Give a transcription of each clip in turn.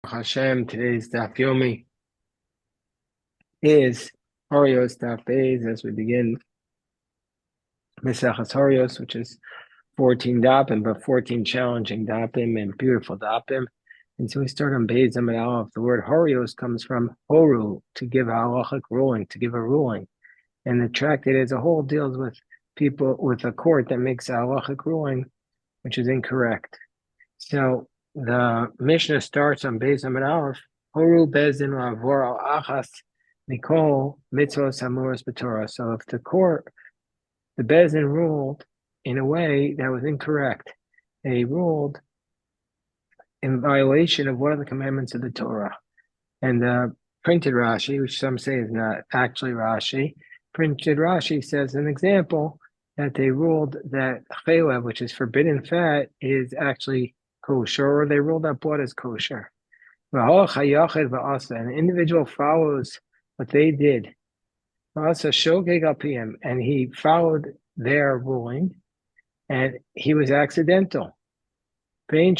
Hashem, today's Daf Yomi is Horayos Daf Beis as we begin Mesechas Horayos, which is 14 dapim, but 14 challenging dapim and beautiful dapim. And so we start on Beis Amid Aleph. The word Horayos comes from Horu, to give a halachic ruling, to give a ruling. And the tractate as a whole deals with people, with a court that makes a halachic ruling, which is incorrect. So the Mishnah starts on Beis Amid Aleph. Horu bezin lavor al achas mikol mitzvos hamuras b'Torah. So if the bezin ruled in a way that was incorrect, they ruled in violation of one of the commandments of the Torah. And the printed Rashi, which some say is not actually Rashi, printed Rashi says an example that they ruled that chalev, which is forbidden fat, is actually kosher, or they ruled that blood is kosher. An individual follows what they did, and he followed their ruling, and he was accidental. And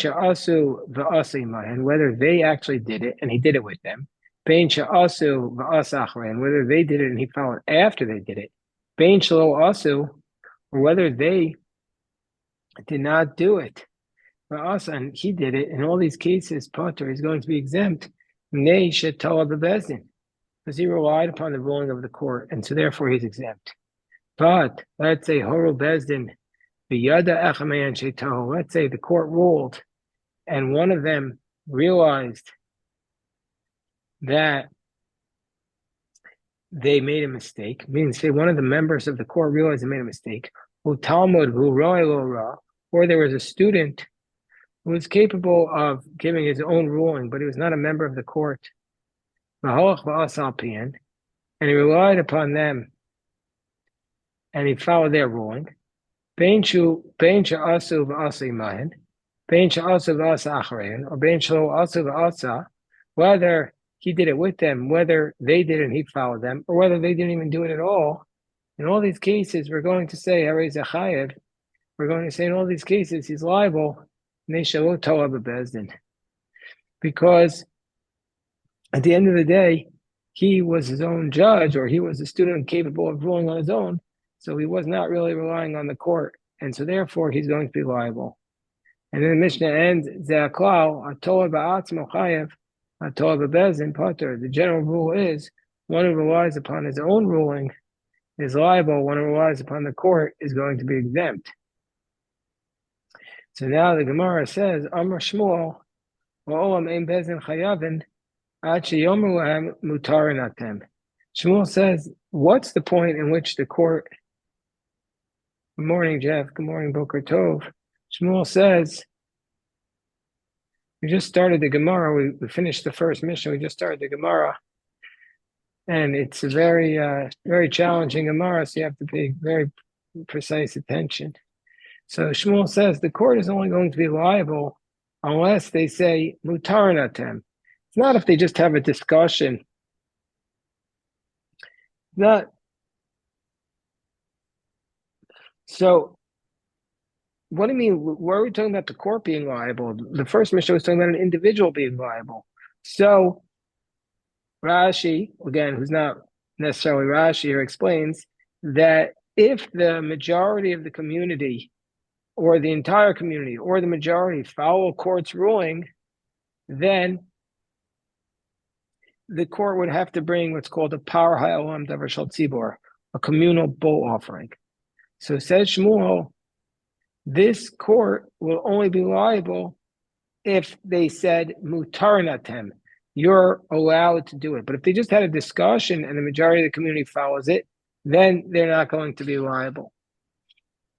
whether they actually did it, and he did it with them, and whether they did it and he followed after they did it, or whether they did not do it, and he did it. In all these cases, Potter is going to be exempt. Because he relied upon the ruling of the court, and so therefore he's exempt. But let's say Horu Bezdin, let's say the court ruled, and one of them realized that they made a mistake, meaning say one of the members of the court realized they made a mistake, or there was a student who was capable of giving his own ruling, but he was not a member of the court. And he relied upon them, and he followed their ruling. Whether he did it with them, whether they did it and he followed them, or whether they didn't even do it at all. In all these cases, we're going to say, we're going to say in all these cases, he's liable, because at the end of the day, he was his own judge, or he was a student capable of ruling on his own, so he was not really relying on the court, and so therefore he's going to be liable. And then the Mishnah ends, the general rule is, one who relies upon his own ruling is liable, one who relies upon the court is going to be exempt. So now the Gemara says, Amar Shmuel, Shmuel says, what's the point in which the court... Good morning, Jeff. Good morning, Boker Tov. Shmuel says, we just started the Gemara. We finished the first mission. We just started the Gemara. And it's a very, very challenging Gemara, so you have to pay very precise attention. So Shmuel says the court is only going to be liable unless they say mutar natem. It's not if they just have a discussion. Not so. What do you mean? Why are we talking about the court being liable? The first mission was talking about an individual being liable. So Rashi, again, who's not necessarily Rashi here, explains that if the majority of the community, or the entire community, or the majority follow a court's ruling, then the court would have to bring what's called a par ha'olam davar shel tzibor, a communal bull offering. So says Shmuel, this court will only be liable if they said mutar natem, you're allowed to do it. But if they just had a discussion and the majority of the community follows it, then they're not going to be liable.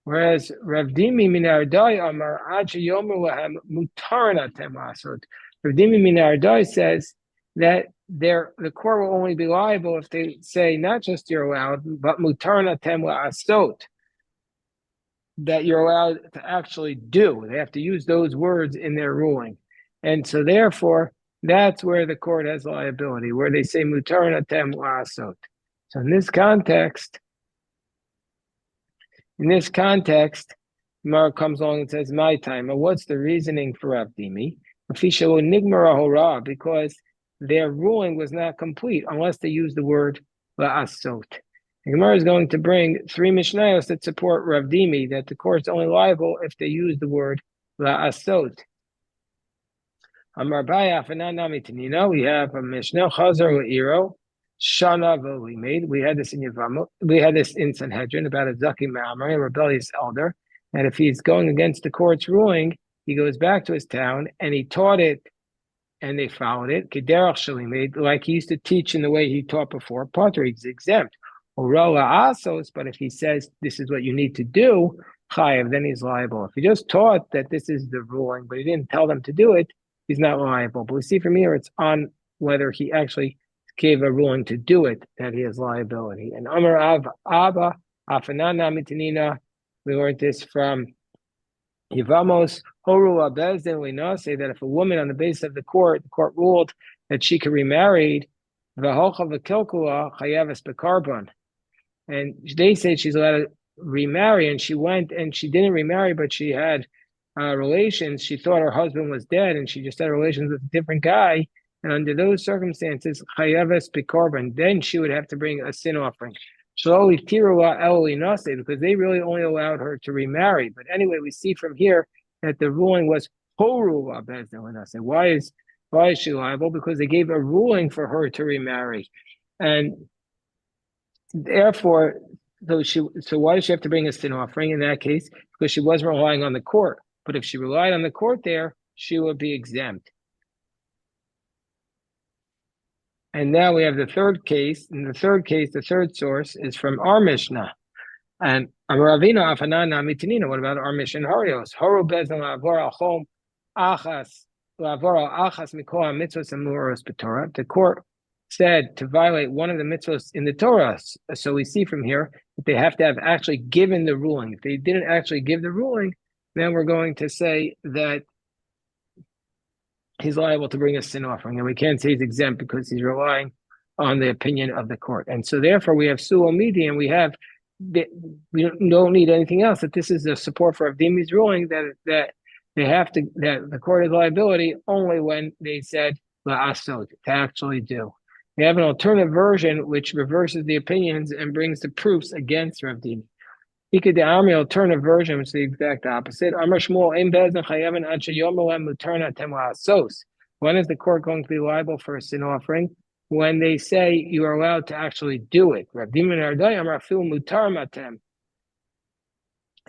Whereas Rav Dimi min Ardai Amar Ad sheyomer lahem mutar natem asot. Rav Dimi min Ardai says that the court will only be liable if they say not just you're allowed, but mutar natem la'asot, that you're allowed to actually do. They have to use those words in their ruling. And so therefore, that's where the court has liability, where they say mutar natem la'asot. So in this context, Gemara comes along and says, my time. And what's the reasoning for Rav Dimi? because their ruling was not complete unless they used the word la'asot. The Gemara is going to bring three Mishnayos that support Rav Dimi, that the court's only liable if they use the word la'asot. Amar Baya Afananami Tanina, we have a Mishnah, Chazar Le'iro, Shana V'Limid. We had this in Yavamo, we had this in Sanhedrin about a Zaki Ma'amari, a rebellious elder, and if he's going against the court's ruling, he goes back to his town and he taught it and they followed it. Kederach Shalimid, like he used to teach in the way he taught before, Potter, he's exempt. Orola Asos, but if he says this is what you need to do, Chayev, then he's liable. If he just taught that this is the ruling, but he didn't tell them to do it, he's not liable. But we see from here it's on whether he actually gave a ruling to do it that he has liability. And Amar Abba Afanana Mitanina, we learned this from Yivamos Horu Abezdin. We now say that if a woman on the basis of the court ruled that she could remarried, V'hocha v'kilkula chayavas bekarbon, and they said she's allowed to remarry, and she went and she didn't remarry, but she had relations. She thought her husband was dead, and she just had relations with a different guy. And under those circumstances, chayavas bekarbon, then she would have to bring a sin offering. Shaloli tirua eloli nase, because they really only allowed her to remarry. But anyway, we see from here that the ruling was horu abezdin nase. Why is she liable? Because they gave a ruling for her to remarry, and therefore, so why does she have to bring a sin offering in that case? Because she wasn't relying on the court. But if she relied on the court there, she would be exempt. And now we have the third case. In the third case, the third source is from our Mishnah. And Ravina Afanana Mitanina. What about our Mishnah? Horayos. Horu bezin la'avor al chom achas. The court said to violate one of the mitzvahs in the Torah. So we see from here that they have to have actually given the ruling. If they didn't actually give the ruling, then we're going to say that he's liable to bring a sin offering. And we can't say he's exempt because he's relying on the opinion of the court. And so therefore we have su'omidi, and we don't need anything else. That this is the support for Avdimi's ruling that they have to, that the court has liability only when they said la'asot, to actually do. We have an alternative version which reverses the opinions and brings the proofs against Rav Dimi. Ika de Amri, alternative version, which is the exact opposite. Amar Shmuel ein bezdin chayaven ad sheyomer lehem mutar natem la'asos. When is the court going to be liable for a sin offering? When they say you are allowed to actually do it. Rav Dimi nardai amar fil mutar matem.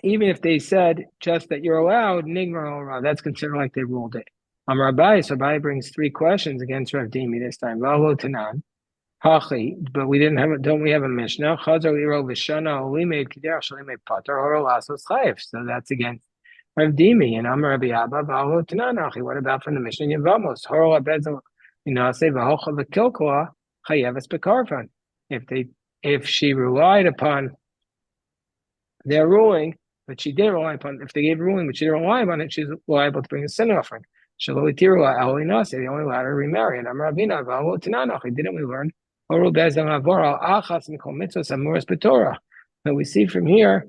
Even if they said just that you're allowed, nigmar, that's considered like they ruled it. Amar Abai, so Abai brings three questions against Rav Dimi this time. Valo tanan, hachi, but we didn't have it. Don't we have a Mishnah? Chazar iro v'shana olimei k'derach shalimei pater horo lasos chayef. So that's against Rav Dimi. And Amar Rabbi Abba, valo tanan, hachi. What about from the Mishnah Yevamos? Horo abedzel, say v'hocha v'kilkoa chayeves bekarvan. If she relied upon their ruling, but she didn't rely upon, if they gave a ruling, but she didn't rely upon it, she's liable to bring a sin offering. They only allowed her to remarry. And didn't we learn? That we see from here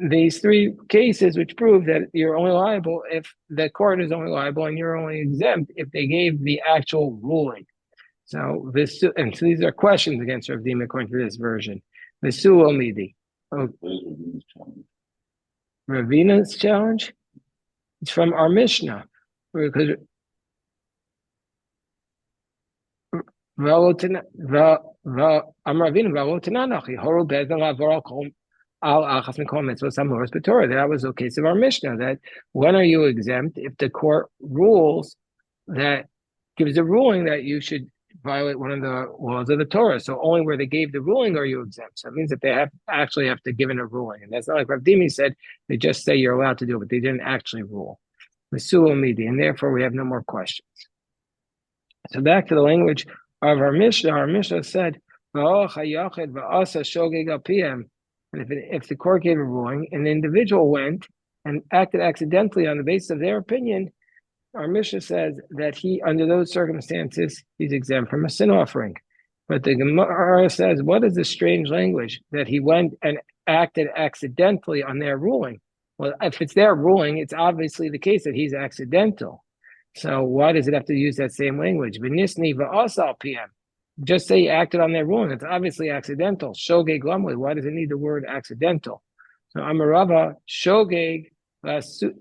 these three cases which prove that you're only liable if the court is only liable, and you're only exempt if they gave the actual ruling. So these are questions against Rav Dimi according to this version. The Su'omidi. Ravina's challenge? It's from our Mishnah. Because that was the case of our Mishnah, that when are you exempt? If the court rules that gives a ruling that you should violate one of the laws of the Torah. So only where they gave the ruling are you exempt. So it means that they actually have to give in a ruling. And that's not like Rav Dimi said, they just say you're allowed to do it, but they didn't actually rule. And therefore we have no more questions. So back to the language of our Mishnah said, and if the court gave a ruling and the individual went and acted accidentally on the basis of their opinion, our Mishnah says that he, under those circumstances, he's exempt from a sin offering. But the Gemara says, what is the strange language? That he went and acted accidentally on their ruling. Well, if it's their ruling, it's obviously the case that he's accidental. So why does it have to use that same language? V'nisni v'asal PM. Just say he acted on their ruling. It's obviously accidental. Shogeg lamli. Why does it need the word accidental? So Amarava shogeg.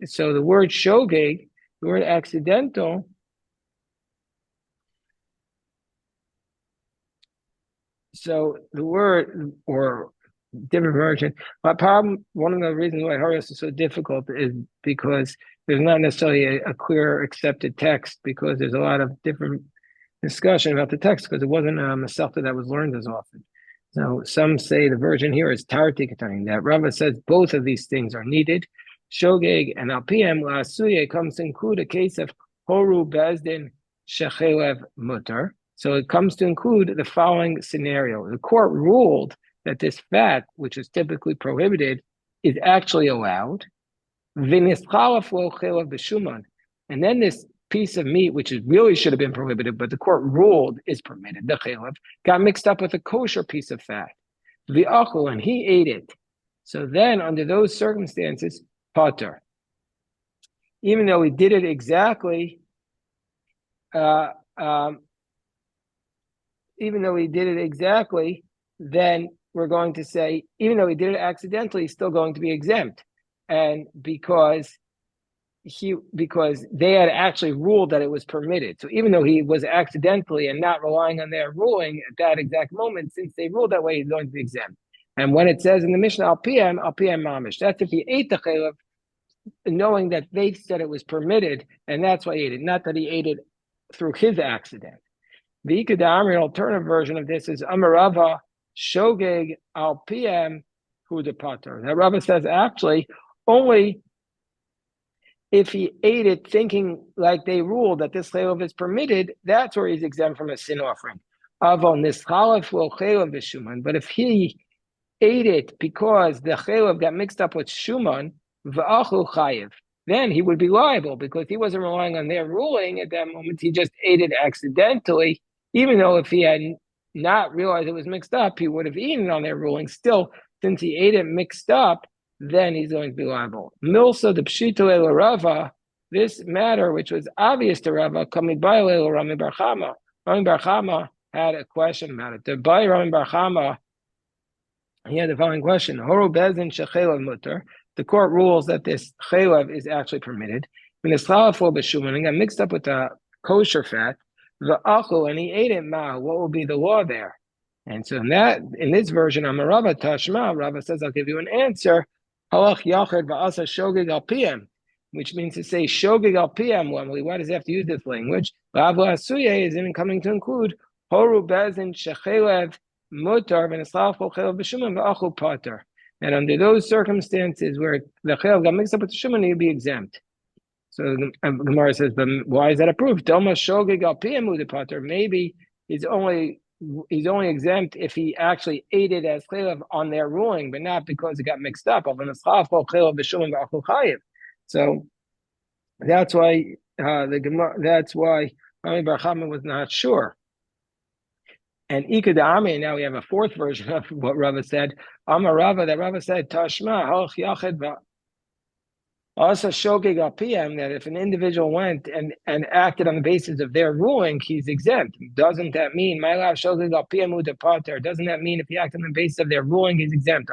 So the word shogeg, the word accidental. So the word or different version. My problem, one of the reasons why Horayos is so difficult is because there's not necessarily a clear accepted text, because there's a lot of different discussion about the text, because it wasn't a Masechta that was learned as often. So some say the version here is Tarti Ketani, that Rava says both of these things are needed. Shogeg and Alpiem La'asuye comes to include a case of Horu Bezdin Shechelev Mutter. So it comes to include the following scenario. The court ruled that this fat, which is typically prohibited, is actually allowed. And then this piece of meat, which really should have been prohibited, but the court ruled is permitted, the chelav, got mixed up with a kosher piece of fat. And he ate it. So then, under those circumstances, pater. Even though he did it exactly, then we're going to say, even though he did it accidentally, he's still going to be exempt. And because they had actually ruled that it was permitted. So even though he was accidentally and not relying on their ruling at that exact moment, since they ruled that way, he's going to be exempt. And when it says in the Mishnah, al PM mamish, that's if he ate the chelav, knowing that they said it was permitted, and that's why he ate it, not that he ate it through his accident. The Ikadamri alternative version of this is Amarava Shogeg al PM Huda Pater. Now Rava says actually only if he ate it thinking like they ruled that this chelav is permitted, that's where he's exempt from a sin offering. But if he ate it because the chelav got mixed up with shuman, then he would be liable, because he wasn't relying on their ruling at that moment. He just ate it accidentally, even though if he had not realized it was mixed up, he would have eaten on their ruling. Still, since he ate it mixed up, then he's going to be liable. Milsa the pshito el Rava, this matter, which was obvious to Rava, coming by Rami Bar Chama. Rami Bar Chama had a question about it. By Rami Bar Chama, he had the following question: Horu bezin shechelav mutter. The court rules that this chelav is actually permitted. When this chalav b'shuman and got mixed up with the kosher fat, the achu, and he ate it. Ma, what will be the law there? And so in this version, Amarava Tashma, Rava says, I'll give you an answer. Halach yachid va'asa shogeg al PM, which means to say shogeg al PM. Why does he have to use this language? V'avla asuye is even coming to include horu bezin shechelev mutar v'neslach chelev b'shuman v'achu pater. And under those circumstances where the chelev got mixed up with the shuman, he'd be exempt. So the Gemara says, but why is that approved? Doma shogeg al PM u'de pater. Maybe he's only exempt if he actually ate it as chelav on their ruling, but not because it got mixed up. So that's why that's why Rami Bar Chama was not sure. And Ikadami, now we have a fourth version of what Rava said. Amar Rava, that Rava said, Tashma, halach yachid also shogeg al PM, that if an individual went and acted on the basis of their ruling, he's exempt. Doesn't that mean my lav shogeg al PM u'de pater? Doesn't that mean if he acted on the basis of their ruling, he's exempt?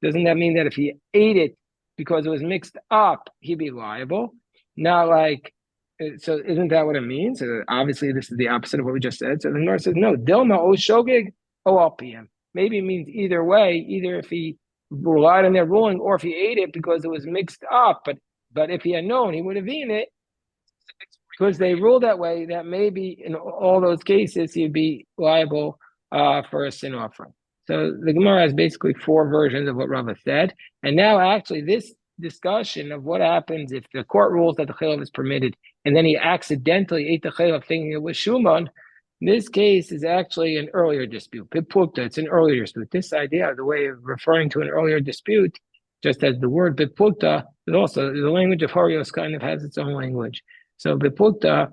Doesn't that mean that if he ate it because it was mixed up, he'd be liable? Not like, so isn't that what it means? Obviously, this is the opposite of what we just said. So the Gemara says, no, Dilma o shogeg o al PM. Maybe it means either way, either if he relied on their ruling or if he ate it because it was mixed up. But if he had known, he would have eaten it because they ruled that way, that maybe in all those cases he'd be liable for a sin offering. So the Gemara has basically four versions of what Rava said. And now actually this discussion of what happens if the court rules that the chelav is permitted and then he accidentally ate the chelav thinking it was shuman, this case is actually an earlier dispute. Bipukta, it's an earlier dispute. This idea, the way of referring to an earlier dispute, just as the word bipukta, but also the language of Horayos kind of has its own language. So bipukta,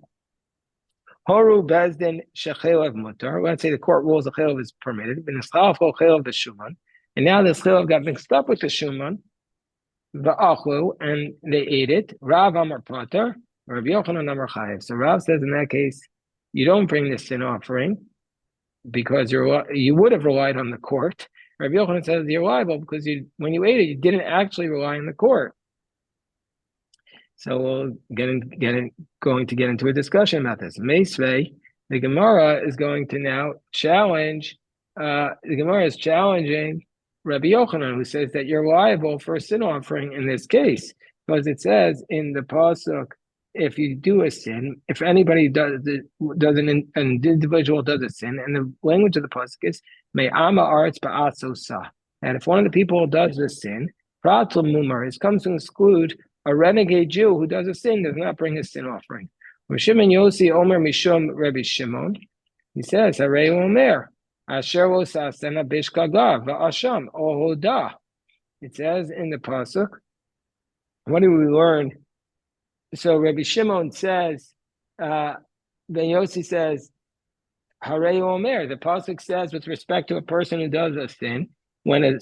horu bezdin shechelav mutar. Let's say the court rules the chelav is permitted. B'neschalaf chelav b'shuman. And now this chilul got mixed up with the shuman, the achlu, and they ate it. Rav Amar Pater, Rabbi Yochanan Amar Chayev. So Rav says in that case, you don't bring the sin offering because you would have relied on the court. Rabbi Yochanan says you're liable because when you ate it, you didn't actually rely on the court. So we'll going to get into a discussion about this. Meisvei, the Gemara is going to now challenge. The Gemara is challenging Rabbi Yochanan, who says that you're liable for a sin offering in this case, because it says in the pasuk, if you do a sin, if anybody an individual does a sin, and the language of the pasuk is me'ama aretz ba'asosa, and if one of the people does a sin, pratul mumar, it comes to exclude a renegade Jew who does a sin, does not bring a sin offering. Shimon Yosi Omer Mishum Rabbi Shimon, he says, Harei Omer, Asher Wosasena Bishkagav, Va'asham, Ohoda. It says in the pasuk, what do we learn? So Rabbi Shimon says, Ben Yossi says, Harei Omer, the pasuk says with respect to a person who does a sin, when a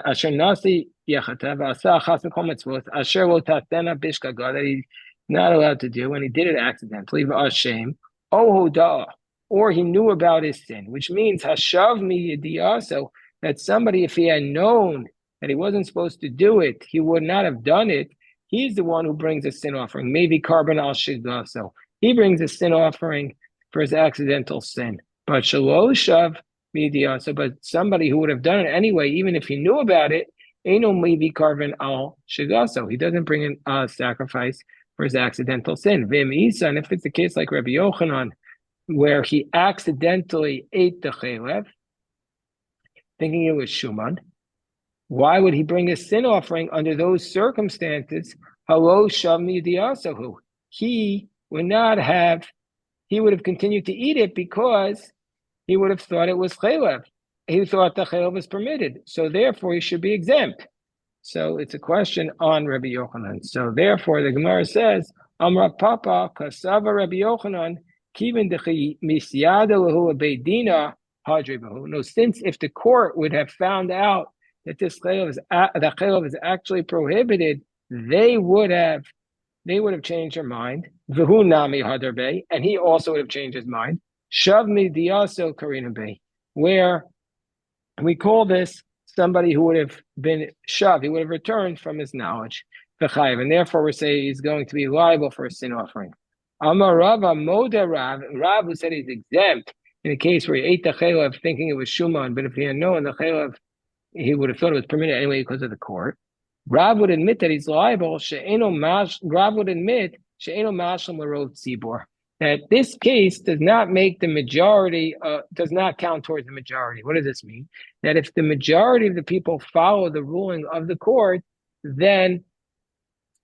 Asher Nasi Yechatav Asa Chas Kol Mitzvot Asher Wotatena Bishkagav, that he's not allowed to do when he did it accidentally, V'ashem, Ohoda, or he knew about his sin, which means Hashav mi yediyaso, that somebody, if he had known that he wasn't supposed to do it, he would not have done it. He's the one who brings a sin offering. Maybe carbon al shigaso. He brings a sin offering for his accidental sin. But shaloshav mi yediyaso, but somebody who would have done it anyway, even if he knew about it, eno maybe carbon al shigaso. He doesn't bring a sacrifice for his accidental sin. Vim isa, and if it's the case like Rabbi Yochanan, where he accidentally ate the chelev, thinking it was Shuman, why would he bring a sin offering under those circumstances? Halo shavmi diasahu. He would have continued to eat it because he would have thought it was chelev. He thought the chelev was permitted. So therefore he should be exempt. So it's a question on Rabbi Yochanan. So therefore the Gemara says, Amra Papa Kasava Rabbi Yochanan, no, since if the court would have found out that this chelev is actually prohibited, they would have changed their mind. And he also would have changed his mind. Shavmi diaso karina bey, where we call this somebody who would have been shaved, he would have returned from his knowledge, and therefore we say he's going to be liable for a sin offering. Amar Rava Moda Rav, who said he's exempt in a case where he ate the chelev thinking it was Shuman, but if he had known the chelev, he would have thought it was permitted anyway because of the court. Rav would admit that he's liable. Rav would admit she'eno mashlam l'rov tzibor, that this case does not make the majority, does not count towards the majority. What does this mean? That if the majority of the people follow the ruling of the court, then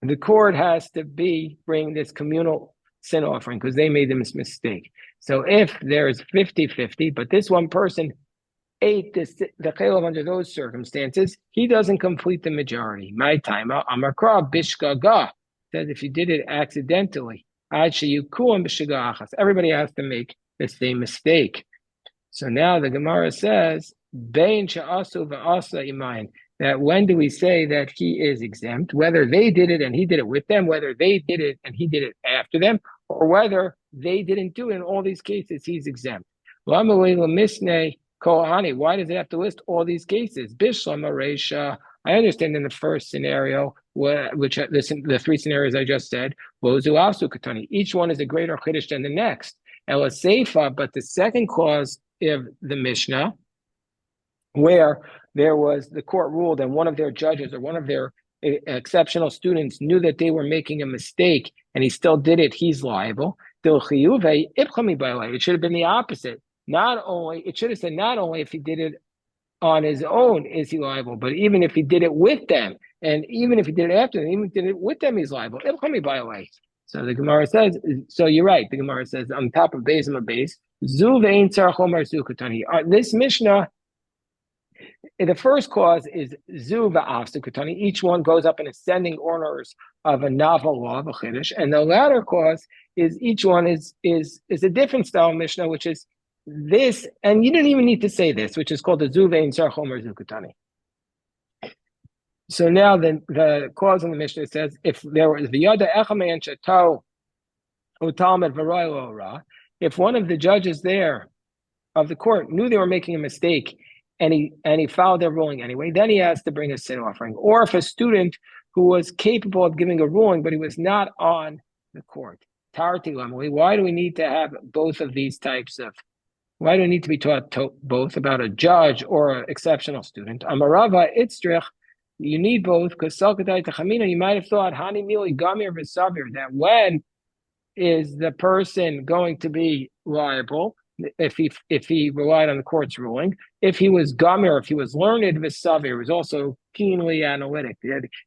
the court has to bring this communal sin offering because they made this mistake. So if there's 50-50, but this one person ate the chelev under those circumstances, he doesn't complete the majority. My time, Amakra Bishkaga says if you did it accidentally, everybody has to make the same mistake. So now the Gemara says, that when do we say that he is exempt? Whether they did it and he did it with them, whether they did it and he did it after them, or whether they didn't do it. In all these cases, he's exempt. Why does it have to list all these cases? I understand in the first scenario, the three scenarios I just said, each one is a greater chiddush than the next. But the second clause of the Mishnah, where there was the court ruled and one of their judges or one of their exceptional students knew that they were making a mistake and he still did it, he's liable. It should have been the opposite. It should have said not only if he did it on his own is he liable, but even if he did it with them, and even if he did it after them, even if he did it with them, he's liable. So the Gemara says, so you're right. The Gemara says on top of base and base, this Mishnah, the first clause is zu va'af. Each one goes up in ascending orders of a novel law of a chiddush, and the latter clause is each one is a different style of Mishnah, which is this, and you didn't even need to say this, which is called the Zuvein Sar Chomer Zukutani. So now the clause in the Mishnah says, if there was the Yada Echameyan Shato Utalmud V'Roy Ra, if one of the judges there of the court knew they were making a mistake and he followed their ruling anyway, then he has to bring a sin offering. Or if a student who was capable of giving a ruling, but he was not on the court. Tarti Lamali, why do we need to have both of these types of, why do we need to be taught both about a judge or an exceptional student? Amarava Itzrich, you need both, because you might have thought Hani Mili Gamir V'Savir, that when is the person going to be liable if he relied on the court's ruling? If he was Gamir, if he was learned V'Savir, was also keenly analytic,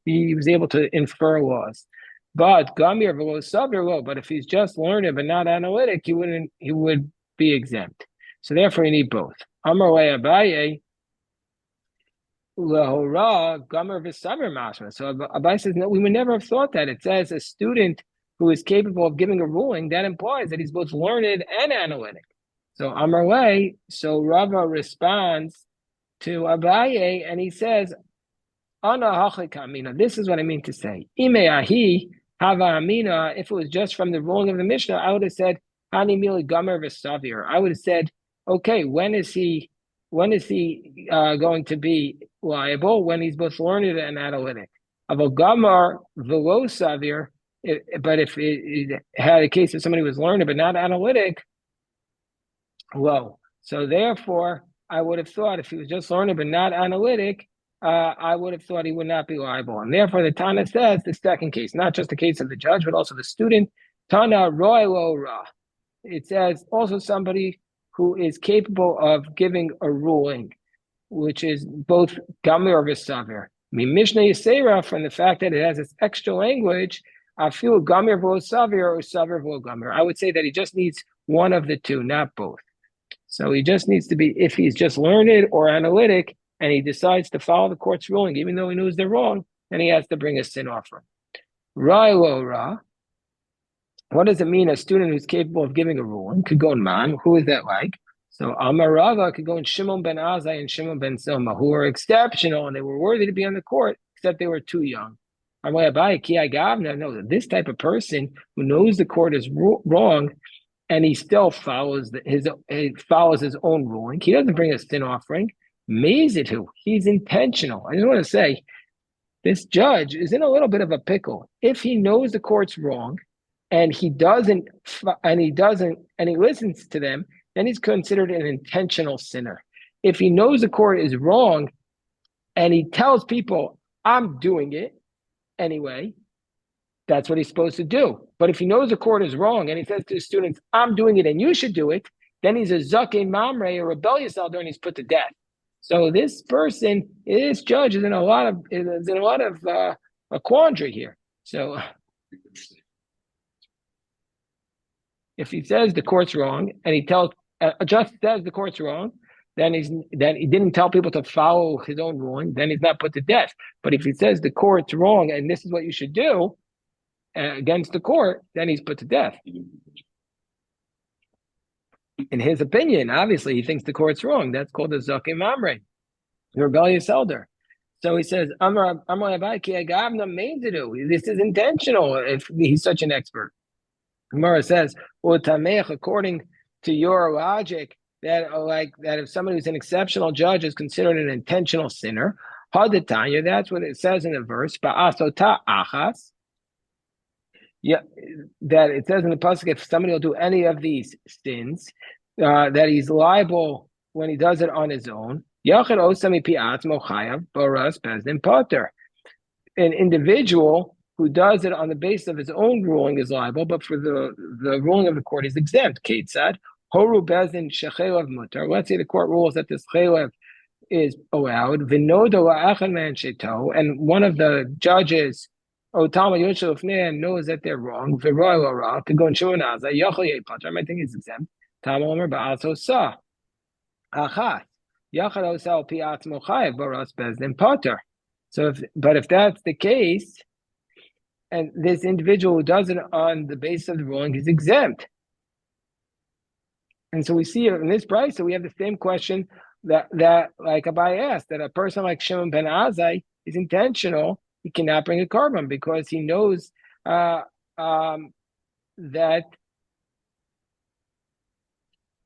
he was able to infer laws. But Gamir V'Savir, but if he's just learned but not analytic, he would be exempt. So therefore, you need both. Amar Abaye. Lahora Gamar V'Saver Mashma. So Abai says, no, we would never have thought that. It says a student who is capable of giving a ruling, that implies that he's both learned and analytic. So Amar so Rava responds to Abaye and he says, Ana Hachlik Amina. This is what I mean to say. Ime Ahi Hava Amina. If it was just from the ruling of the Mishnah, I would have said Hani Mili Gamar V'Savir. I would have said, okay, when is he going to be liable? When he's both learned and analytic. Avo Gamar V'Lo Savir. But if it had a case of somebody who was learned but not analytic, well, so therefore, I would have thought if he was just learned but not analytic, I would have thought he would not be liable. And therefore, the Tana says the second case, not just the case of the judge, but also the student. Tana Roy Lo Ra. It says also somebody who is capable of giving a ruling, which is both Gamir or V'Savir. Mishnah Yisera, from the fact that it has this extra language, I feel Gamir V'Lo Savir or Savir V'Lo Gamir. I would say that he just needs one of the two, not both. So he just needs to be, if he's just learned or analytic, and he decides to follow the court's ruling, even though he knows they're wrong, then he has to bring a sin offering. Ra Lo Ra. What does it mean? A student who's capable of giving a ruling could go in Man. Who is that like? So Amarava could go in Shimon ben Azai and Shimon ben Silma, who were exceptional and they were worthy to be on the court, except they were too young. No, this type of person who knows the court is wrong and he still follows his own ruling. He doesn't bring a sin offering. Mazitu, he's intentional. I just want to say, this judge is in a little bit of a pickle. If he knows the court's wrong, and he listens to them, then he's considered an intentional sinner. If he knows the court is wrong and he tells people, I'm doing it anyway, that's what he's supposed to do. But if he knows the court is wrong and he says to his students, I'm doing it and you should do it, then he's a Zakeh Mamre, a rebellious elder, and he's put to death. So this judge is in a lot of a quandary here. So if he says the court's wrong and he tells just says the court's wrong, then he didn't tell people to follow his own ruling, then he's not put to death. But if he says the court's wrong and this is what you should do against the court, then he's put to death. In his opinion, obviously, he thinks the court's wrong. That's called a Zakeh Mamre, the rebellious elder. So he says, this is intentional if he's such an expert. Gemara says, according to your logic, that if somebody who's an exceptional judge is considered an intentional sinner, that's what it says in the verse, yeah, that it says in the pasuk, if somebody will do any of these sins, that he's liable when he does it on his own. An individual who does it on the basis of his own ruling is liable, but for the ruling of the court is exempt. Kate said, Horu bezin shechelev mutar. Let's say the court rules that this chelev is allowed. Vinodo la'achan man sheto, and one of the judges, Otama Yoshel knows that they're wrong. Viroy lo to go and Shimon Azai yachol yei pater. I might think he's exempt. Tama omer ba'aso sa achat yachal osal pi atzmo chayev baras bezdin pater. So if that's the case, and this individual who does it on the basis of the ruling is exempt. And so we see in this price, so we have the same question that like Abai asked, that a person like Shimon ben Azai is intentional. He cannot bring a carbon because he knows that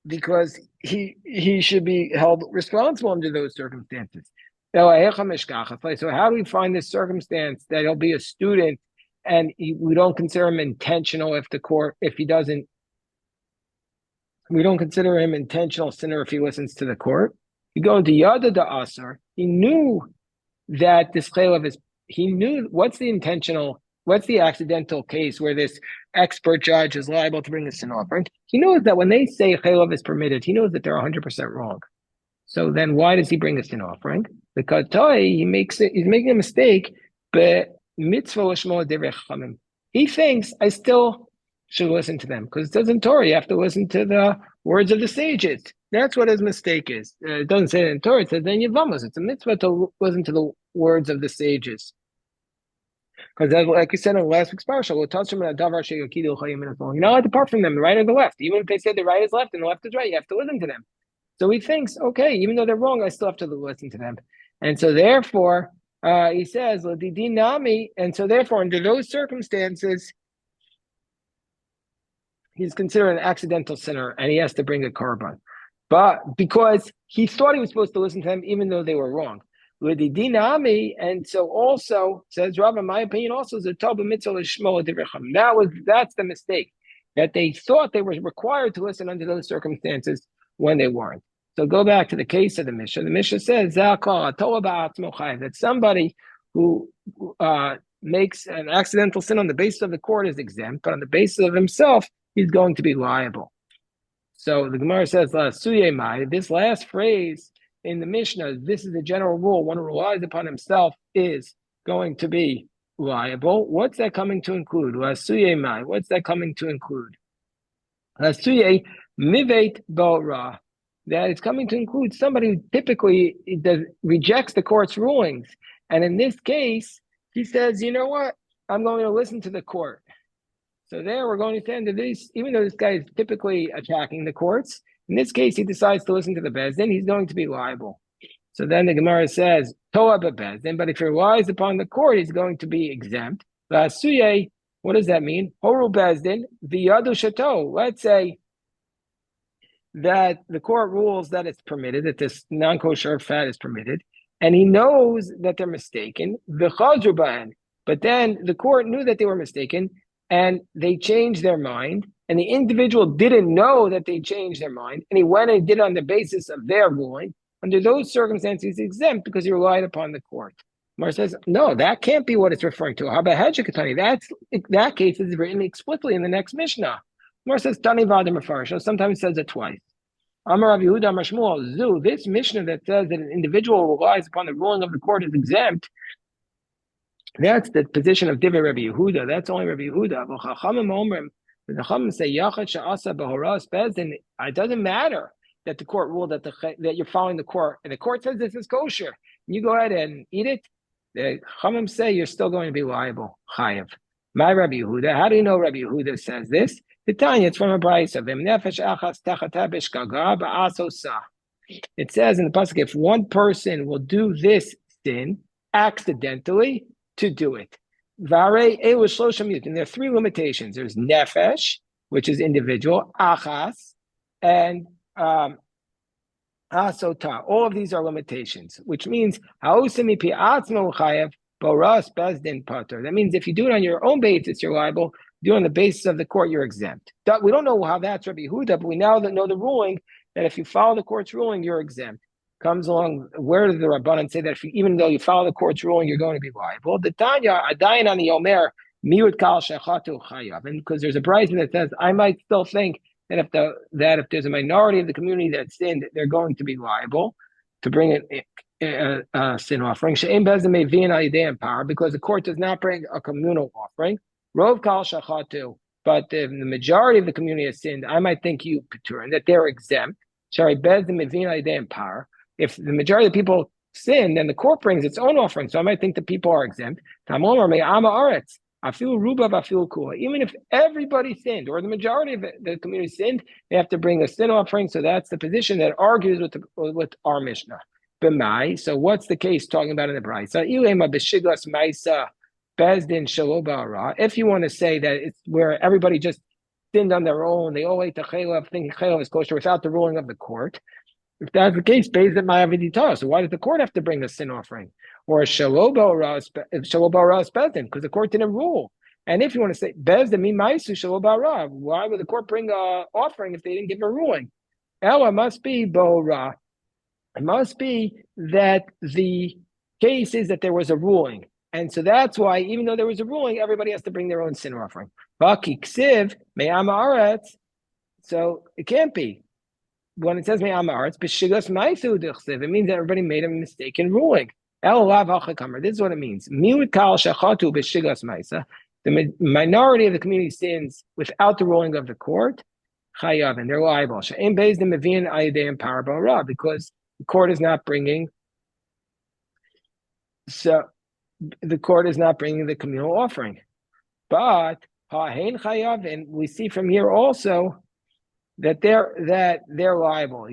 because he should be held responsible under those circumstances. So how do we find this circumstance that he'll be a student and we don't consider him intentional we don't consider him intentional sinner if he listens to the court? You go into Yada da Asar. He knew that this chaylev he knew what's the accidental case where this expert judge is liable to bring a sin offering. He knows that when they say chaylev is permitted, he knows that they're 100% wrong. So then why does he bring a sin offering? Because he's making a mistake, but mitzvah l'shmo divrei chachamim. He thinks I still should listen to them because it says in Torah you have to listen to the words of the sages. That's what his mistake is. It doesn't say it in Torah. It says in Yevamos. It's a mitzvah to listen to the words of the sages. Because like you said in last week's parsha, you're not allowed to depart from them, the right or the left. Even if they say the right is left and the left is right, you have to listen to them. So he thinks, okay, even though they're wrong, I still have to listen to them. And so therefore, he says, and so therefore, under those circumstances, he's considered an accidental sinner and he has to bring a korban. But because he thought he was supposed to listen to them, even though they were wrong. And so also, says Rav, in my opinion, also is a Toba mitzvah l'shmo l'divrei. That's the mistake, that they thought they were required to listen under those circumstances when they weren't. So go back to the case of the Mishnah. The Mishnah says that somebody who makes an accidental sin on the basis of the court is exempt, but on the basis of himself, he's going to be liable. So the Gemara says, this last phrase in the Mishnah, this is a general rule. One who relies upon himself is going to be liable. What's that coming to include? What's that coming to include? Mivet Bora. That it's coming to include somebody who typically rejects the court's rulings. And in this case, he says, you know what? I'm going to listen to the court. So there we're going to say under this, even though this guy is typically attacking the courts, in this case, he decides to listen to the Bezdin, he's going to be liable. So then the Gemara says, Toa Bezdin, but if he relies upon the court, he's going to be exempt. Lasuye, what does that mean? Horu Bezdin, Viyadu Shato. Let's say that the court rules that it's permitted, that this non-kosher fat is permitted, and he knows that they're mistaken, but then the court knew that they were mistaken, and they changed their mind, and the individual didn't know that they changed their mind, and he went and did it on the basis of their ruling. Under those circumstances, he's exempt because he relied upon the court. Mar says, no, that can't be what it's referring to. That case is written explicitly in the next Mishnah. Mar says, Tani Vadim Mefarsha, sometimes says it twice. Amar Rav Yehuda Amar Shmuel, Zu, this Mishnah that says that an individual relies upon the ruling of the court is exempt, that's the position of Divrei Rabbi Yehuda. That's only Rabbi Yehuda. The Chachamim say, Yachad she'asa b'horas bezdin. It doesn't matter that the court ruled that you're following the court, and the court says this is kosher. You go ahead and eat it. The Chachamim say you're still going to be liable. Chayav. My Rabbi Yehuda. How do you know Rabbi Yehuda says this? The Tanya, it's from a brayso of him. Nefesh achas tachata b'shgaga ba'asosa. It says in the pasuk, if one person will do this sin accidentally, to do it. And there are three limitations. There's nefesh, which is individual, achas, and asota. All of these are limitations, which means that means if you do it on your own basis, you're liable. Do it on the basis of the court, you're exempt. We don't know how that's Rabbi Yehuda, but we now know the ruling that if you follow the court's ruling, you're exempt. Comes along, where does the Rabbanan say that even though you follow the court's ruling, you're going to be liable? The Tanya, Adayin on the Omer, miut kal shechatu chayav. And because there's a brayso that says, I might still think that if there's a minority of the community that sinned, they're going to be liable to bring a sin offering. She'em bezeh mevi'in al yedei power, because the court does not bring a communal offering. Rov kal shechatu. But if the majority of the community has sinned, I might think you Peturin, that they're exempt. Shari bezeh mevi'in al yedei power. If the majority of the people sin, then the court brings its own offering. So I might think the people are exempt. I feel rubav, I feel cool. Even if everybody sinned, or the majority of the community sinned, they have to bring a sin offering. So that's the position that argues with our Mishnah. B'mai. So what's the case talking about in the Brisa? If you want to say that it's where everybody just sinned on their own, they all ate the chaylev, thinking chaylev is kosher without the ruling of the court. If that's the case, based on my aviditah, so why does the court have to bring the sin offering? Or a shalobo ras bezdin, because the court didn't rule. And if you want to say bezdin mi maisu shalobo ra, why would the court bring a offering if they didn't give a ruling? Ella must be bo ra. It must be that the case is that there was a ruling. And so that's why, even though there was a ruling, everybody has to bring their own sin offering. So it can't be. When it says me'am haaretz, b'shigas ma'asu d'chsev, it means that everybody made a mistake in ruling. El lav hachakamer. This is what it means. Miut kal shachatu b'shigas ma'isa. The minority of the community sins without the ruling of the court. Chayav, and they're liable. She'em beis dem meviin ayidei parabo ra, because the court is not bringing. So the court is not bringing the communal offering. But ha'hein chayav, and we see from here also that they're liable.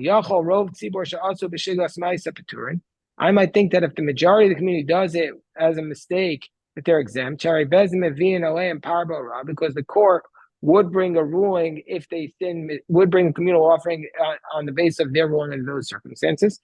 I might think that if the majority of the community does it as a mistake, that they're exempt. Because the court would bring a ruling if they sin, would bring a communal offering on the basis of their ruling in those circumstances.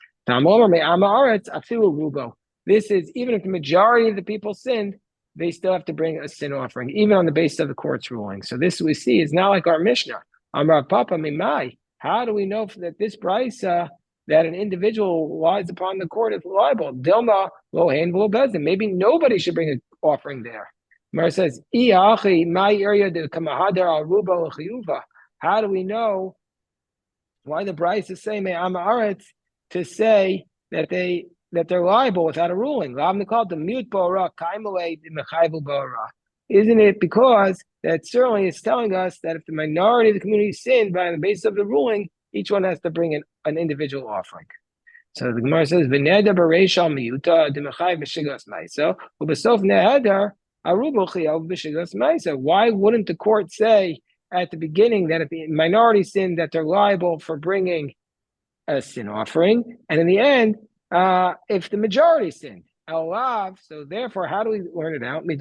This is, even if the majority of the people sinned, they still have to bring a sin offering, even on the basis of the court's ruling. So this we see is not like our Mishnah. Amar Papa Mimai. How do we know that this brisa that an individual lies upon the court is liable? Dilma lo hein v'lo bezdin. Maybe nobody should bring an offering there. Mar says, my area de kamahadar al ruba l'chiyuva. How do we know why the brisa is saying me'am haaretz to say that they're liable without a ruling? Lav nikal the mute bo'ara kaimale the mechayvu bo'ara. Isn't it because that certainly is telling us that if the minority of the community sinned by the basis of the ruling, each one has to bring an individual offering. So the Gemara says, "V'neder b'reishal miyuta demechai b'shigas ma'isa, u'besof neder arubo chiyav b'shigas ma'isa." Why wouldn't the court say at the beginning that if the minority sinned, that they're liable for bringing a sin offering, and in the end, if the majority sinned? So therefore, how do we learn it out? The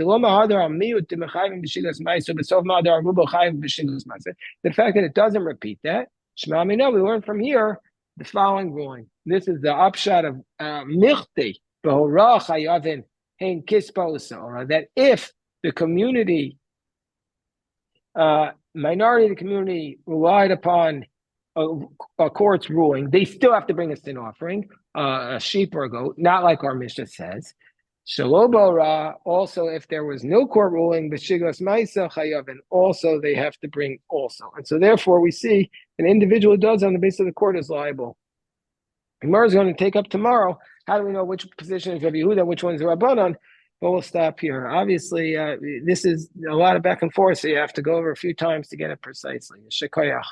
fact that it doesn't repeat that, we learn from here the following ruling. This is the upshot of Michti, that if the community, minority of the community relied upon a court's ruling, they still have to bring a sin offering, a sheep or a goat, not like our Mishnah says. Shalobara, also if there was no court ruling, b'shigas ma'isa chayav, and also they have to bring also. And so therefore we see an individual who does on the basis of the court is liable. Gemara is going to take up tomorrow. How do we know which position is Rabbi Yehuda, which one is Rabbanan? But we'll stop here. Obviously, this is a lot of back and forth, so you have to go over a few times to get it precisely. Shekayach.